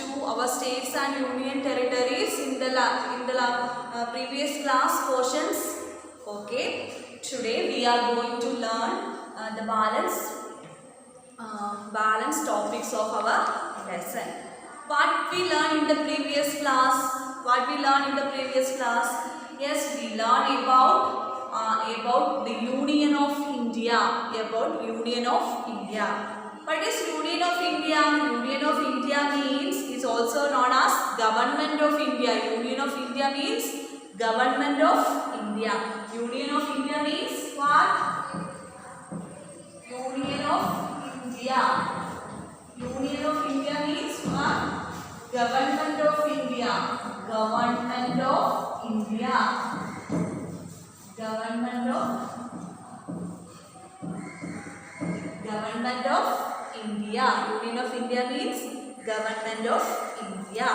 to our states and union territories in the previous class portions. Okay, today we are going to learn the balance topics of our lesson. What we learned in the previous class? Yes, we learned about the Union of India. What is Union of India? Union of India is also known as Government of India. Union of India means Government of India. Union of India means what? Union of India. Union of India means what? Government of India. Government of India. Government of India. Union of India means Government of India.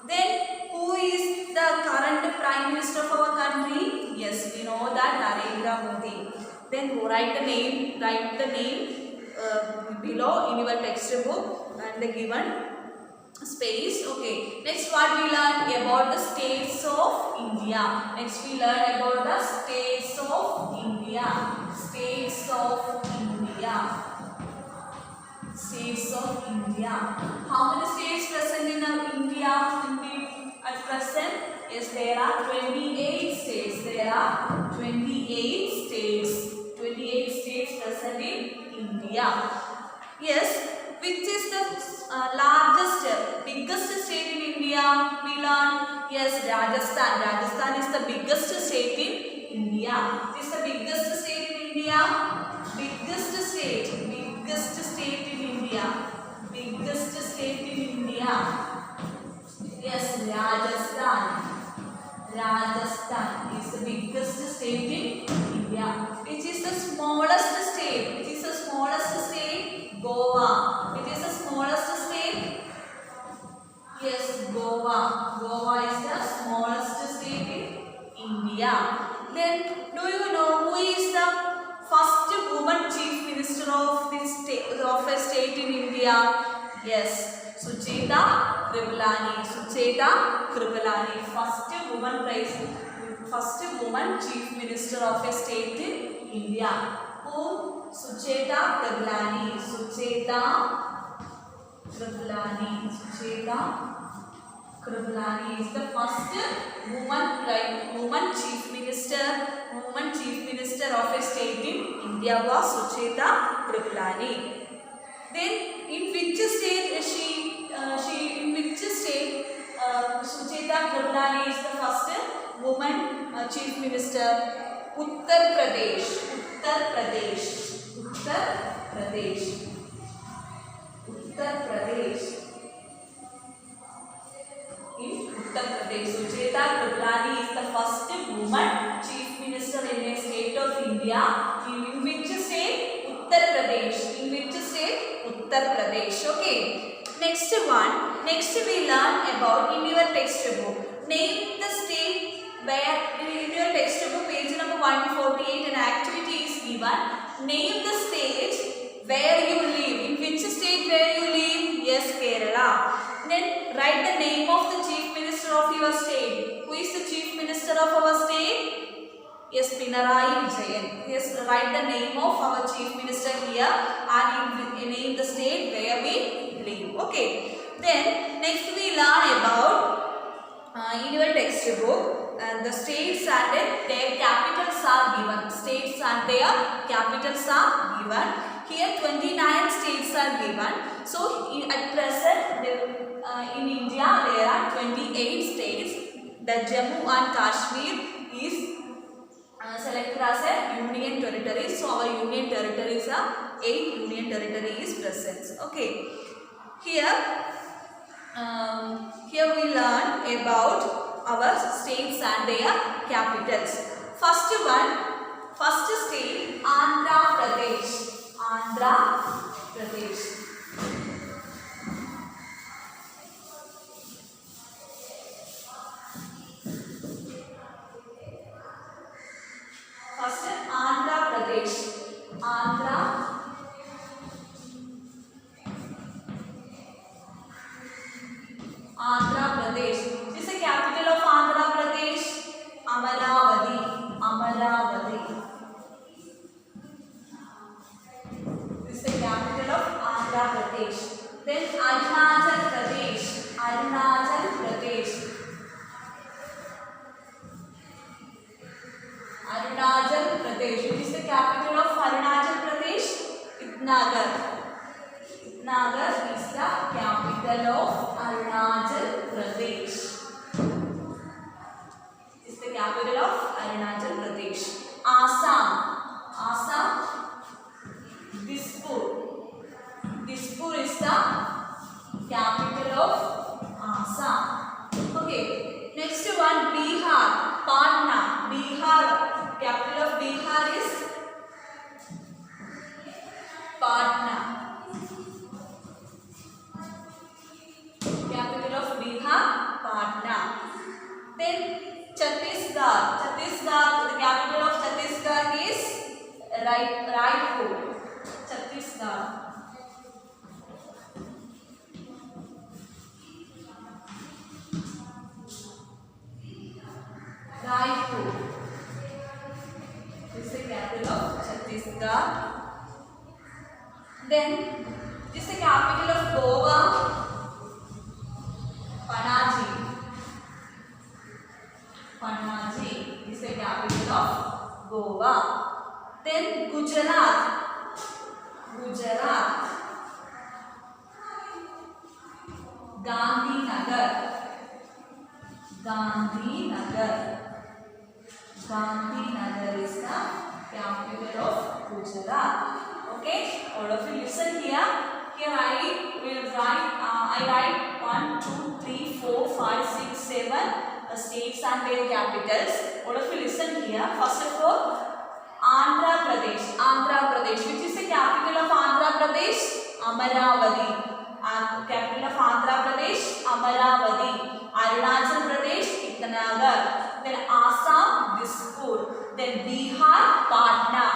Then who is the current Prime Minister of our country? Yes, we know that Narendra Modi. Then write the name below in your textbook and the given space. Okay. Next, what we learned about the states of India. States of India. How many states present in India at present? Yes, there are 28 states. 28 states present in India. Yes, which is the biggest state in India? We learn. Yes, Rajasthan. Rajasthan is the biggest state in India. This is the biggest state in India. Biggest state in India. Yes, Rajasthan. Rajasthan is the biggest state in India. Which is the smallest state? Goa. Which is the smallest state? Yes, Goa. Goa is the smallest state in India. Then, do you know who is the first woman chief minister of a state in India? Yes, Sucheta Kripalani. First woman chief minister of a state in India. Who? Sucheta Kripalani is the first woman chief minister of a state in India was Sucheta Kripalani. Then in which state Sucheta Kripalani is the first woman chief minister? Uttar Pradesh. In Uttar Pradesh, Sucheta Kripalani is the first woman chief minister in a state of India. In which state? Uttar Pradesh. Okay. Next we learn about in your textbook. Name the state where in your textbook page number 148 an activity is given. Name the state where you live. In which state where you live? Yes, Kerala. Then write the name of the chief minister of your state. Who is the chief minister of our state? Yes, Pinarayi Vijayan. Yes, write the name of our chief minister here and name the state where we live. Okay. Then next we learn about in your textbook the states and their capitals are given. Here 29 states are given. So at present in India there are 28 states. The Jammu and Kashmir is selected as a union territory. So our union territories are 8 union territories present. Okay. Here we learn about our states and their capitals. First state, Andhra Pradesh. First, Andhra Pradesh. Itnagar. Itnagar is the capital of Arunachal Pradesh. Is the capital of Arunachal Pradesh. Assam. Assam. Dispur. Dispur is the capital of Assam. Okay. Next one, Bihar. Patna. Bihar. Capital of Bihar is Patna. Capital of Bihar, Patna. Then Chhattisgarh. Chhattisgarh. The capital of Chhattisgarh is Raipur. Chhattisgarh. Raipur is the capital of Chhattisgarh. Then this is the capital of Goa, Panaji. Panaji is the capital of Goa. Then Gujarat. Gujarat. Gandhinagar. Gandhinagar. Gandhinagar is the capital of Gujarat. Okay, all of you listen here. Here I will write. I write 1, 2, 3, 4, 5, 6, 7 states and their capitals. All of you listen here. First of all, Andhra Pradesh. Andhra Pradesh. Which is the capital of Andhra Pradesh? Amaravati. Capital of Andhra Pradesh, Amaravati. Arunachal Pradesh, Itnagar. Then Assam, Dispur. Then Bihar, Patna.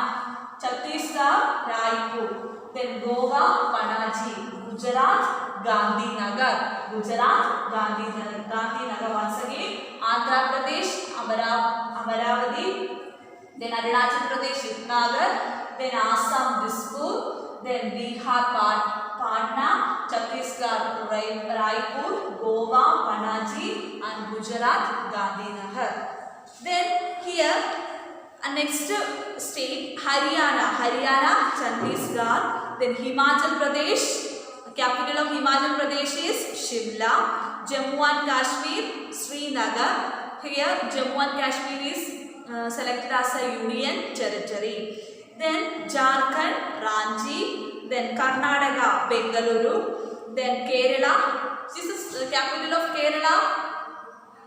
Chhattisgarh, Raipur. Then Goa, Panaji. Gujarat, Gandhinagar. Gujarat, Gandhinagar. Gandhinagar once again. Andhra Pradesh, Amaravati. Then Arunachal Pradesh, Itnagar. Then Assam, Dispur. Then Bihar, Patna. Chhattisgarh, Raipur. Goa, Panaji. And Gujarat, Gandhinagar. Then here next state, Haryana. Haryana, Chandigarh. Then Himachal Pradesh. Capital of Himachal Pradesh is Shimla. Jammu and Kashmir, Srinagar. Here Jammu and Kashmir is selected as a union territory. Then Jharkhand, Ranchi. Then Karnataka, Bengaluru. Then Kerala. This is the capital of Kerala.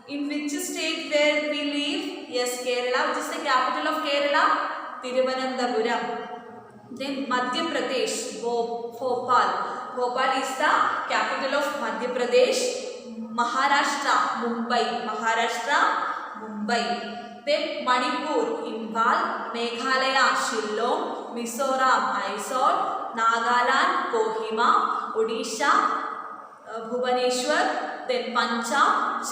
In which state where we live? Yes, Kerala. Which is the capital of Kerala? Thiruvananthapuram. Then Madhya Pradesh, Bhopal. Bhopal is the capital of Madhya Pradesh. Maharashtra, Mumbai. Maharashtra, Mumbai. Then Manipur, Imphal. Meghalaya, Shillong. Mizoram, Mysore. Nagaland, Kohima. Odisha, Bhubaneswar. Then Punjab,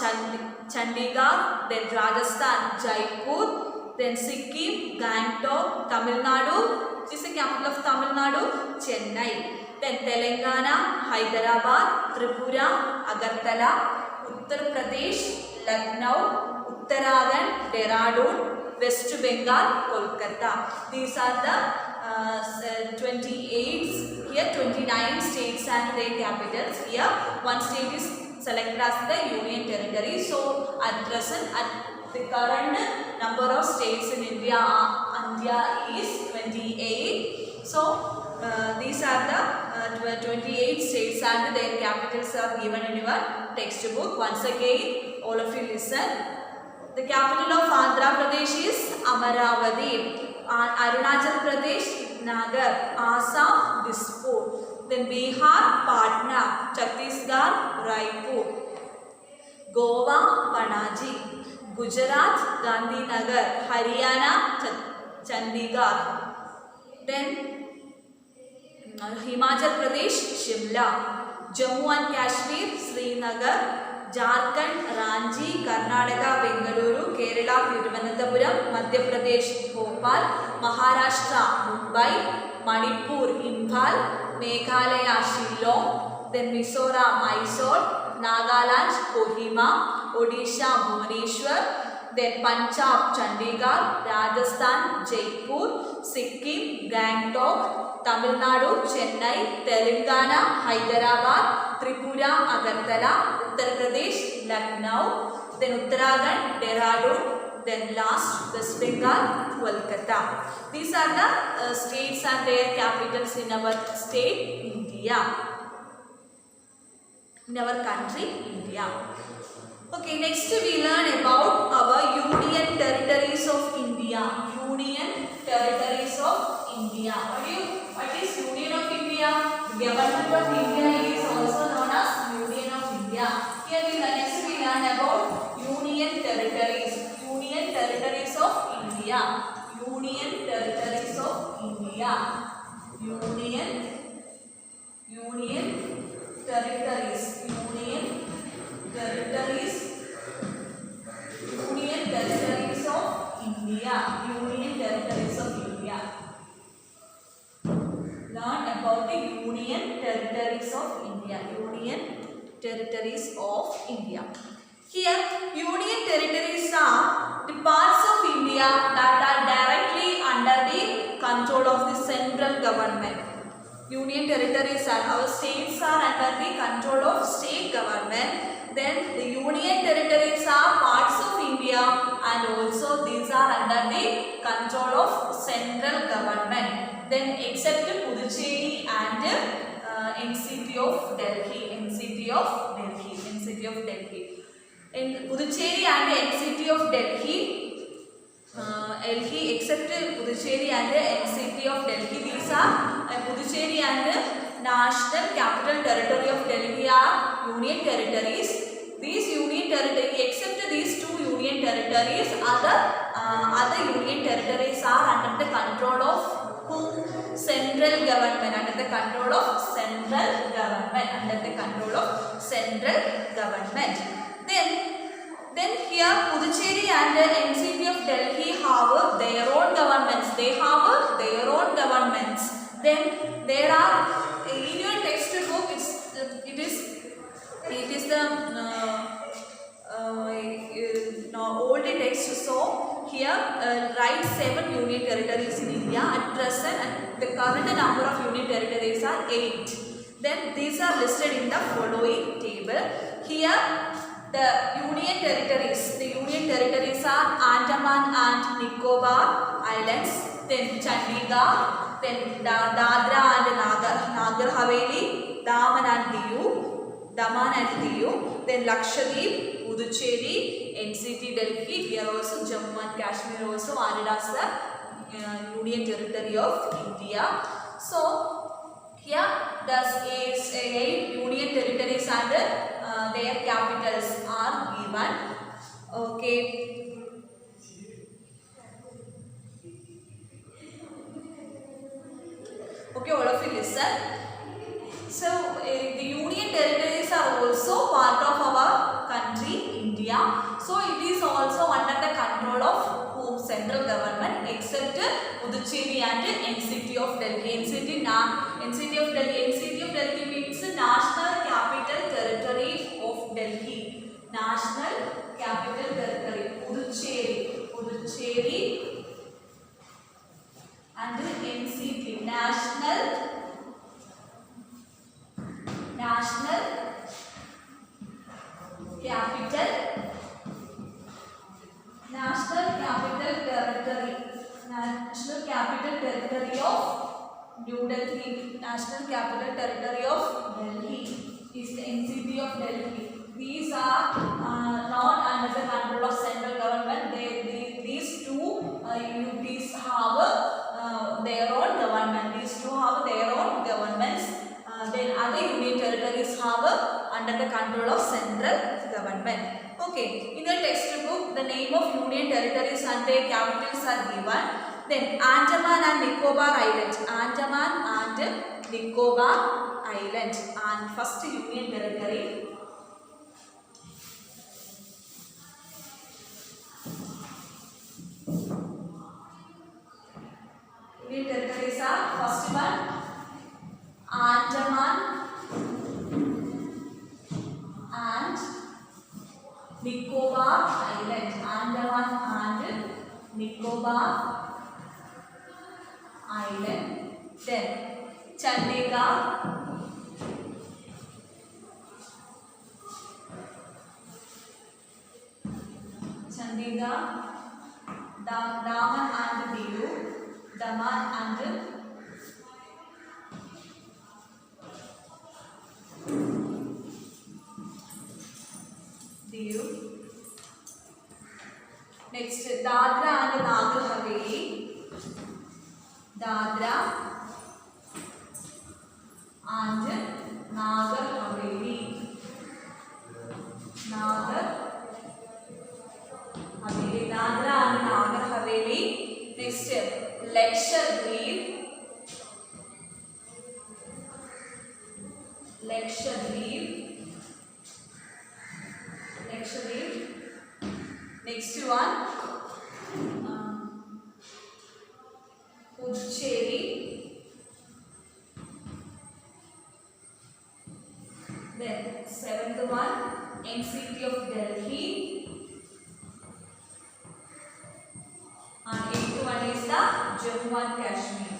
Chandigarh. Then Rajasthan, Jaipur. Then Sikkim, Gangtok. Tamil Nadu. Which is the capital of Tamil Nadu? Chennai. Then Telangana, Hyderabad. Tripura, Agartala. Uttar Pradesh, Lucknow. Uttarakhand, Dehradun. West Bengal, Kolkata. These are the 28, here 29 states and their capitals. Here one state is selected as the union territory. So at present, at the current number of states in India is 28. So these are the 28 states and their capitals are given in your textbook. Once again, all of you listen. The capital of Andhra Pradesh is Amaravati. Arunachal Pradesh, Itnagar. Assam, Dispur. Then Bihar, Patna. Chhattisgarh, Raipur. Goa, Panaji. Gujarat, Gandhinagar. Haryana, Chandigarh. Then Himachal Pradesh, Shimla. Jammu and Kashmir, Srinagar. Jharkhand, Ranchi. Karnataka, Bengaluru. Kerala, Thiruvananthapuram. Madhya Pradesh, Bhopal. Maharashtra, Mumbai. Manipur, Imphal. Meghalaya, Shillong. Then Mizoram, Mysore. Nagaland, Kohima. Odisha, Bhubaneswar. then Punjab, Chandigarh, Rajasthan, Jaipur, Sikkim, Gangtok, Tamil Nadu, Chennai, Telangana, Hyderabad, Tripura, Agartala, Uttar Pradesh, Lucknow, then Uttarakhand, Dehradun, then last West Bengal, Kolkata. These are the states and their capitals in our state, India. In our country, India. Okay, next we learn about our Union Territories of India. Union Territories of India. What is Union of India? The Government of India is also known as Union of India. Here next we learn about Union Territories. Union Territories of India. Union Territories of India. Union Territories. Union Territories of India. Union Territories of India. Learn about the Union Territories of India. Union Territories of India. Here, Union Territories are the parts of India that are directly under the control of the central government. Union territories are, our states are under the control of state government. Then the union territories are parts of India and also these are under the control of central government. Then except Puducherry and NCT of Delhi. NCT of Delhi. In Puducherry and NCT of Delhi, except Puducherry and NCT of Delhi, these are Puducherry and National Capital Territory of Delhi are union territories. These union territories, except these two union territories, other union territories are under the control of whom? Central government. Under the control of central government. Then here Puducherry and NCT of Delhi have their own governments. Then there are in your textbook it is the old text. So here write 7 union territories in India at present, and the current number of union territories are 8. Then these are listed in the following table. Here the union territories are Andaman and Nicobar Islands, then Chandigarh, then Dadra and Nagar Haveli, Daman and Diu, then Lakshadweep, Puducherry, NCT Delhi. Here also Jammu and Kashmir also added as the union territory of India. So here the 8 union territories and their capitals are given. Okay. Okay, all of you listen. So the union territories are also part of our country, India. So it is also under the control of whom? Central government, except Puducherry and NCT of Delhi. NCT of Delhi means National Capital Territory of Delhi. National Capital Territory. Puducherry and NCT. National Capital Territory of New Delhi. National Capital Territory of Delhi is the NCT of Delhi. These are not under the control of central government. These two UTs have their own government. These two have their own governments. Then other union territories have under the control of central government. Okay, in the textbook, the name of union territories and their capitals are given. Then Andaman and Nicobar Islands. And first union territory. Union territories are first one Andaman and Nicobar Islands. Andaman Nicobar Island. Then Chandigarh, Daman and Diu, Daman and Diu. Next, Dadra and Nagar Haveli, Dadra and Nagar Haveli, Dadra and Nagar Haveli. Next, Lakshadweep, Next one, Puducherry. Then seventh one, NCT of Delhi. And eighth one is the Jammu and Kashmir.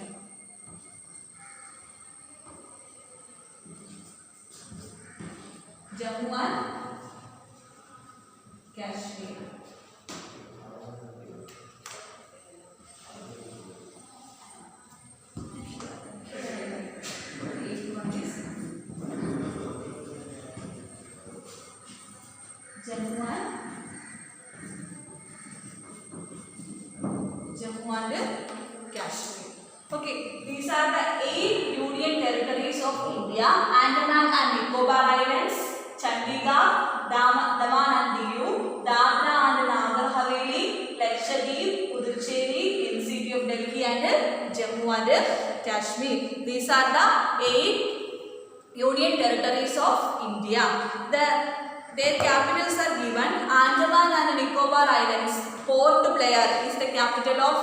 Jammu and Kashmir. Jammu and Kashmir. Okay, these are the 8 union territories of India: Andaman and Nicobar Islands, Chandigarh, Daman and Diu, Dadra and Nagar Haveli, Lakshadweep, Puducherry, NCT of Delhi, and Jammu and Kashmir. These are the 8 union territories of India. Their capitals are given. Andaman and Nicobar Islands, Port Blair is the capital of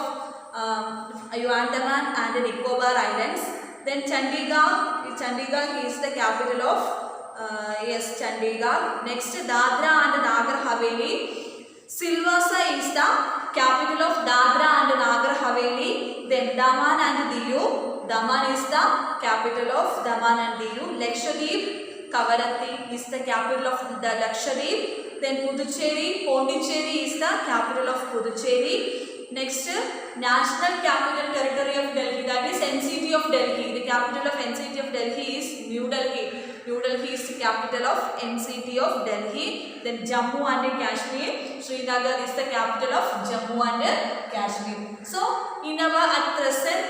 Andaman and Nicobar Islands. Then Chandigarh is the capital of Chandigarh. Next, Dadra and Nagar Haveli. Silvassa is the capital of Dadra and Nagar Haveli. Then Daman and Diu. Daman is the capital of Daman and Diu. Lakshadweep, Kavaratti is the capital of the Lakshadweep. Then Pondicherry is the capital of Puducherry. Next, National Capital Territory of Delhi, that is NCT of Delhi. The capital of NCT of Delhi is New Delhi. New Delhi is the capital of NCT of Delhi. Then Jammu and Kashmir. Srinagar is the capital of Jammu and Kashmir. So, in our at present,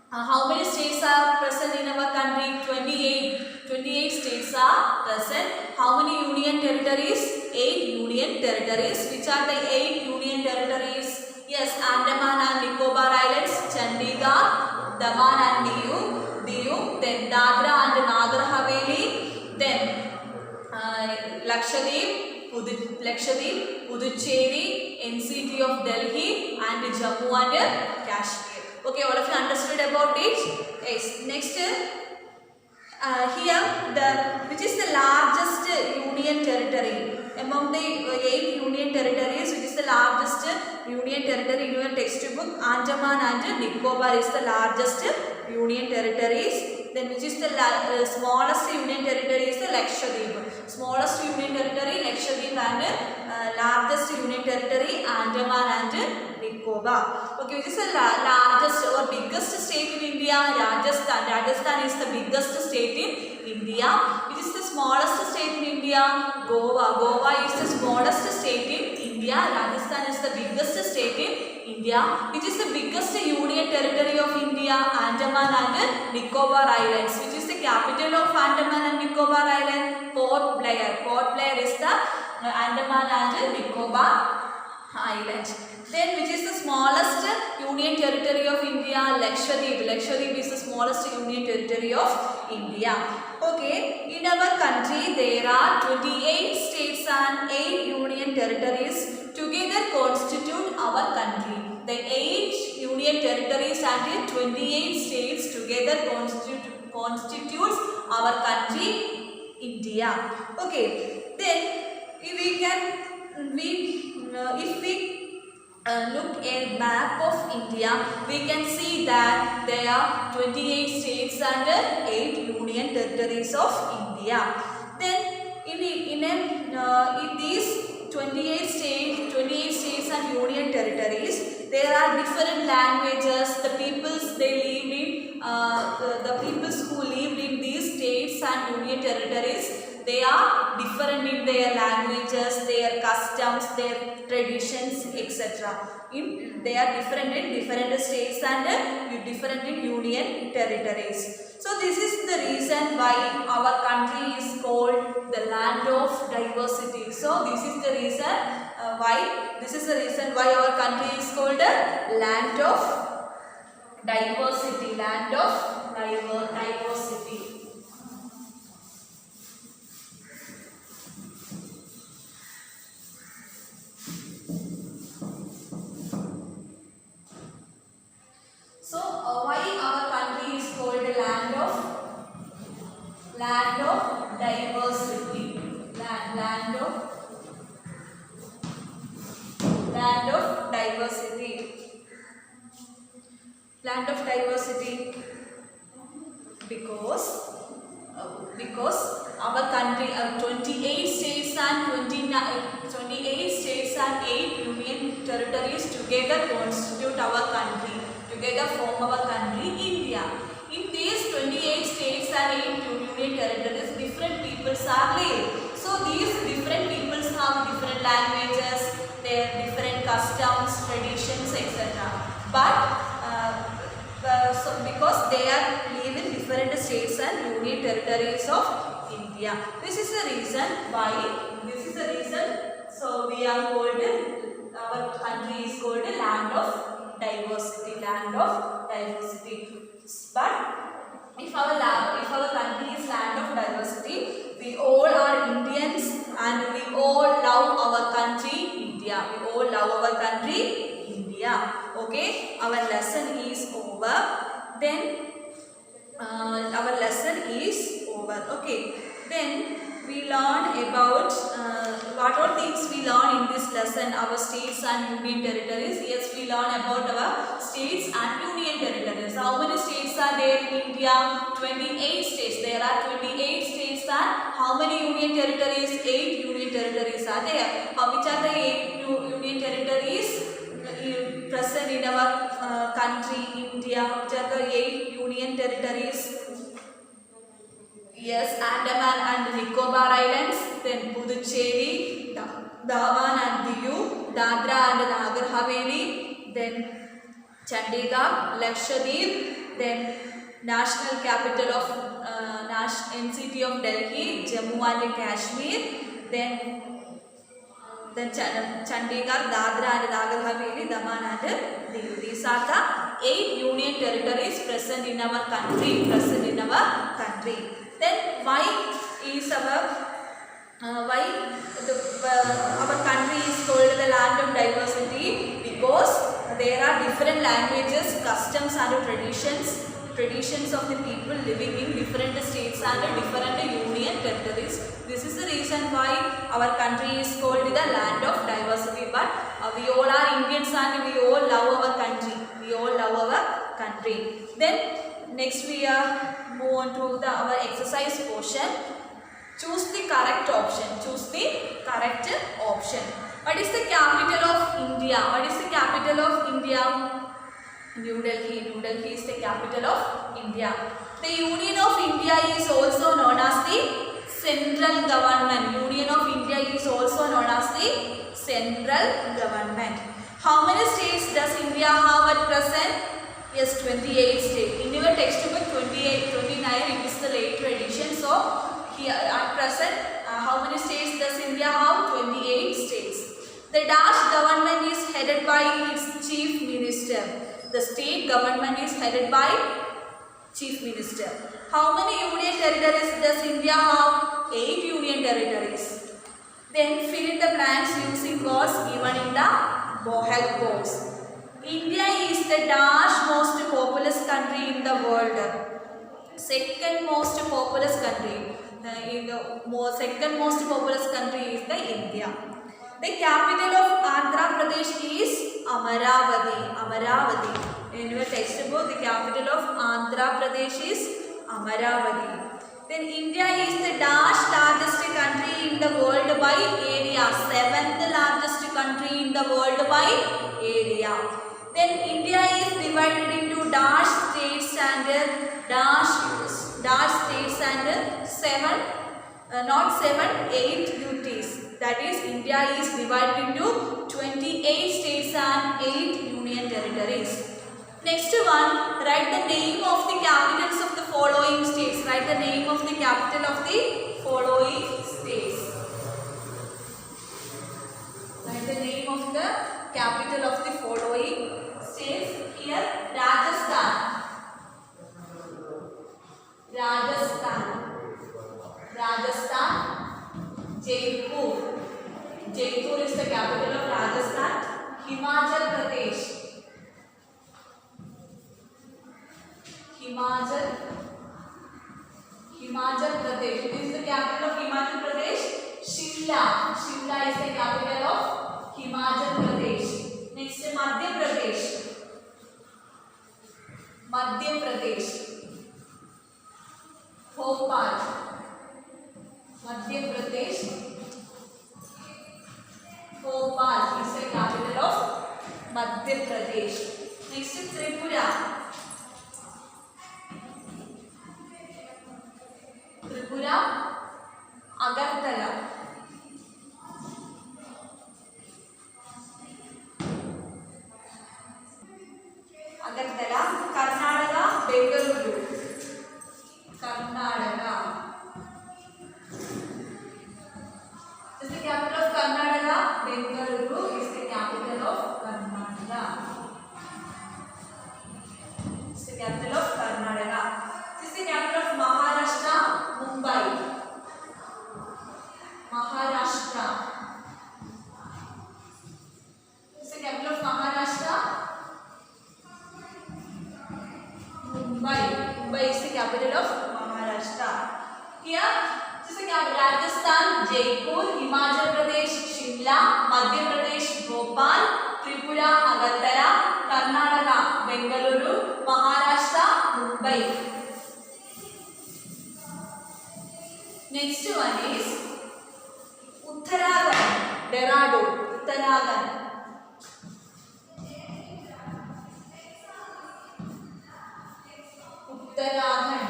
how many states are present in our country? 28. 28 states are present. How many union territories? 8 union territories. Which are the 8 union territories? Yes, Andaman and Nicobar Islands, Chandigarh, Daman and Diu, then Dadra and Nagar Haveli, then Lakshadweep, Puducherry, NCT of Delhi, and Jammu and Kashmir. Okay, all of you understood about it? Yes. Next, here which is the largest union territory among the 8 union territories? Which is the largest union territory in your textbook? Andaman and Nicobar is the largest union territories. Then which is the smallest union territory is the Lakshadweep. Smallest union territory Lakshadweep, and largest union territory Andaman and Nicobar. Okay, which is the largest or biggest state in India? Rajasthan. Rajasthan is the biggest state in India. Which is the smallest state in India? Goa. Goa is the smallest state in India. Rajasthan is the biggest state in India. Which is the biggest union territory of India? Andaman and Nicobar Islands. Which is the capital of Andaman and Nicobar Island? Port Blair. Port Blair is the Andaman and Nicobar Islands. Then which is the smallest union territory of India? Lakshadweep. Lakshadweep is the smallest union territory of India. Okay, in our country there are 28 states and 8 union territories together constitute our country. The 8 union territories and 28 states together constitutes our country, India. Okay, then if we look a map of India, we can see that there are 28 states and 8 union territories of India. Then in these 28 states and union territories, there are different languages. The peoples they live in, the peoples who lived in these states and union territories, they are different in their languages, their customs, their traditions, etc. They are different in different states and different in union territories. So this is the reason why our country is called the land of diversity. So this is the reason why our country is called the land of diversity. Land of diversity. So why our country is called a land of diversity? Land of diversity. Land of diversity because our country 28 states and 8 union territories together constitute our country. Together form our country, India. In these 28 states and 8 union territories, different peoples are living. So these different peoples have different languages, their different customs, traditions, etc. But so because they are live in different states and union territories of India. This is the reason why. So we are called, our country is called a land of diversity. Land of diversity. But if our country is land of diversity, we all are Indians and we all love our country, India. We all love our country, India. Okay, our lesson is over. Then our lesson is over. Okay, then we learn about what all things we learn in this lesson. Our states and union territories. Yes, we learn about our states and union territories. How many states are there in India? 28 states. There are 28 states and how many union territories? 8 union territories are there. Which are the 8 union territories present in our country, India? Which are the 8 union territories? Yes, Andaman and Nicobar Islands, then Puducherry, Daman and Diu, Dadra and Nagar Haveli, then Chandigarh, Lakshadweep, then National Capital of NCT of Delhi, Jammu and Kashmir, then Chandigarh, Dadra and Nagar Haveli, Daman and Diu. These are the 8 union territories present in our country. Then why our country is called the land of diversity? Because there are different languages, customs and traditions of the people living in different states and different union territories. This is the reason why our country is called the land of diversity. But we all are Indians and we all love our country. Then next we move on to our exercise portion. Choose the correct option. What is the capital of India? New Delhi. New Delhi is the capital of India. The Union of India is also known as the central government. Union of India is also known as the central government. How many states does India have at present? Yes, 28 states. In your textbook 28, 29 it is the later edition. So here at present how many states does India have? 28 states. The Dash government is headed by its chief minister. The state government is headed by chief minister. How many union territories does India have? 8 union territories. Then fill in the blanks using words given in the help box. India is the dash most populous country in the world. Second most populous country. Second most populous country is the India. The capital of Andhra Pradesh is Amaravati. Amaravati. In your textbook, the capital of Andhra Pradesh is Amaravati. Then India is the dash largest country in the world by area. 7th largest country in the world by area. Then India is divided into dash states and dash states and 8 UTs. That is, India is divided into 28 states and 8 union territories. Next one, write the name of the capitals of the following states. Write the name of the capital of the following states. Write the name of the capital of the following states. Here, Rajasthan. Rajasthan. Rajasthan. Jaipur. Jaipur is the capital of Rajasthan. Himachal Pradesh. Himachal Pradesh. This is the capital of Himachal Pradesh. Shimla. Shimla is the capital of Himachal Pradesh. Next, Madhya Pradesh. Madhya Pradesh. Bhopal. Madhya Pradesh. Bhopal is the capital of Madhya Pradesh. Next, Tripura. Tripura, Agartala. Agartala, Karnataka, Bengaluru. Karnataka. This is the capital of Karnataka. Bengaluru is the capital of Karnataka. This is the capital of Karnataka. This is the capital of Maharashtra. Mumbai. Maharashtra. This is the capital of Maharashtra. Mumbai. Mumbai is the capital of Maharashtra. Here, this is the capital Rajasthan, Jaipur, Himachal Pradesh, Shimla, Madhya Pradesh, Bhopal, Tripura, Agartala, Karnataka, Bengaluru, Maharashtra, Mumbai. Next one is Uttarakhand, Dehradun, Uttarakhand. Uttarakhand,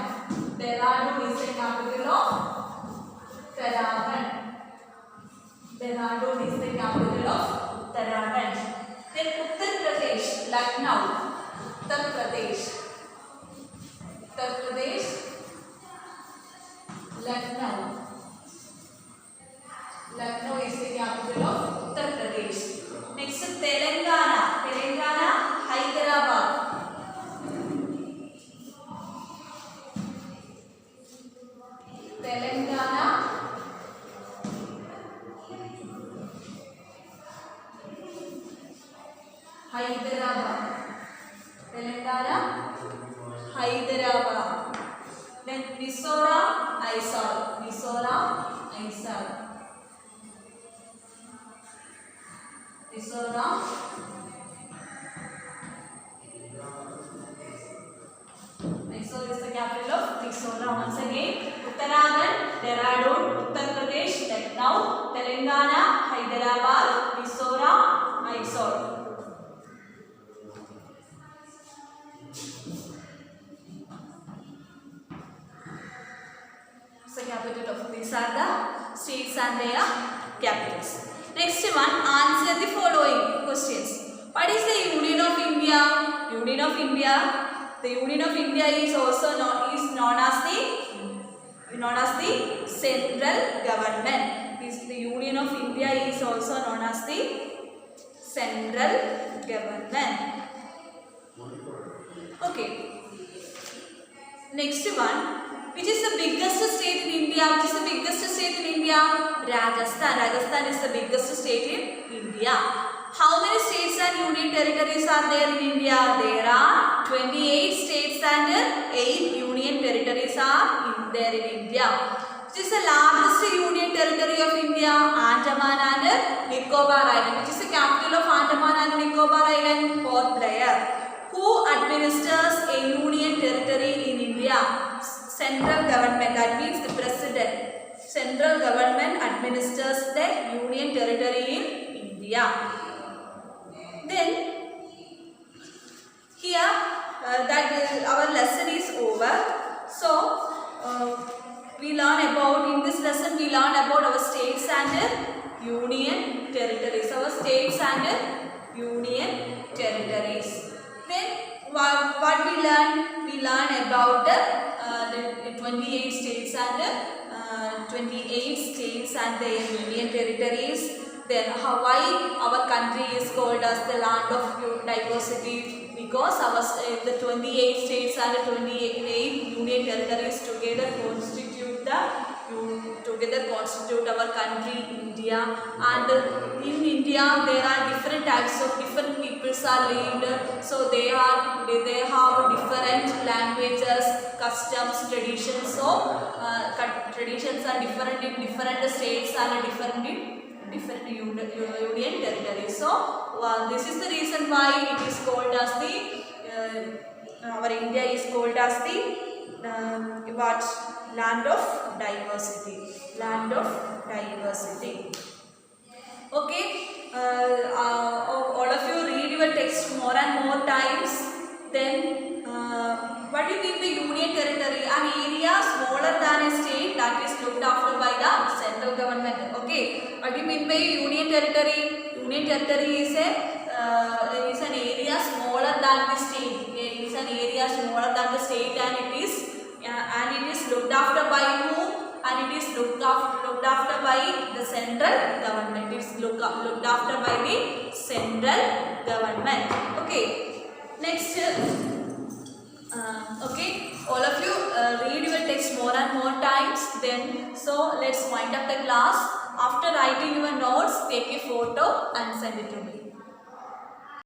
Dehradun is the capital of Uttarakhand. Dehradun is the capital of Uttarakhand. Then Uttar Pradesh, Lucknow, Uttar Pradesh. Uttar Pradesh, Lucknow. Lucknow is the capital of Uttar Pradesh. Next, Telangana. Telangana, Hyderabad. Telangana, Hyderabad. Telangana, Hyderabad. Then Mysore, Mysore. Mysore, Mysore. Mysore. Mysore is the capital of Mysore. Once again, Uttarakhand, Dehradun, Uttar Pradesh, Lucknow, Telangana, Hyderabad, Mysore, Mysore. The capital of these are the states and their capitals. Next one, answer the following questions. What is the Union of India? Union of India. The Union of India is also known as the central government. The Union of India is also known as the central government. Okay. Next one. Which is the biggest state in India? Which is the biggest state in India? Rajasthan. Rajasthan is the biggest state in India. How many states and union territories are there in India? There are 28 states and 8 union territories are there in India. Which Which is the largest union territory of India? Andaman and Nicobar Island. Which is the capital of Andaman and Nicobar Island? Port Blair. Who administers a union territory in India? Central government, that means the president. Central government administers the union territory in India. Then here our lesson is over. So we learn about, in this lesson we learn about our states and union territories. Our states and union territories. Then what we learn? We learn about the 28 states and 28 states and their union territories. Then why our country is called as the land of diversity? Because the 28 states and the 28 union territories together constitute our country, India. And in India there are different types of different peoples are lived. So they have different languages, customs, traditions. So traditions are different in different states and different in different union territories. So this is the reason why it is called as our India is called as the land of diversity. Land of diversity. Okay. All of you read your text more and more times. Then what do you mean by union territory? An area smaller than a state that is looked after by the central government. Okay. What do you mean by union territory? Union territory is an area smaller than the state. It is an area smaller than the state, and it is looked after by whom? And it is looked after by the central government. It is looked after by the central government. Okay. Next. Okay. All of you read your text more and more times. Then so let's wind up the class. After writing your notes, take a photo and send it to me.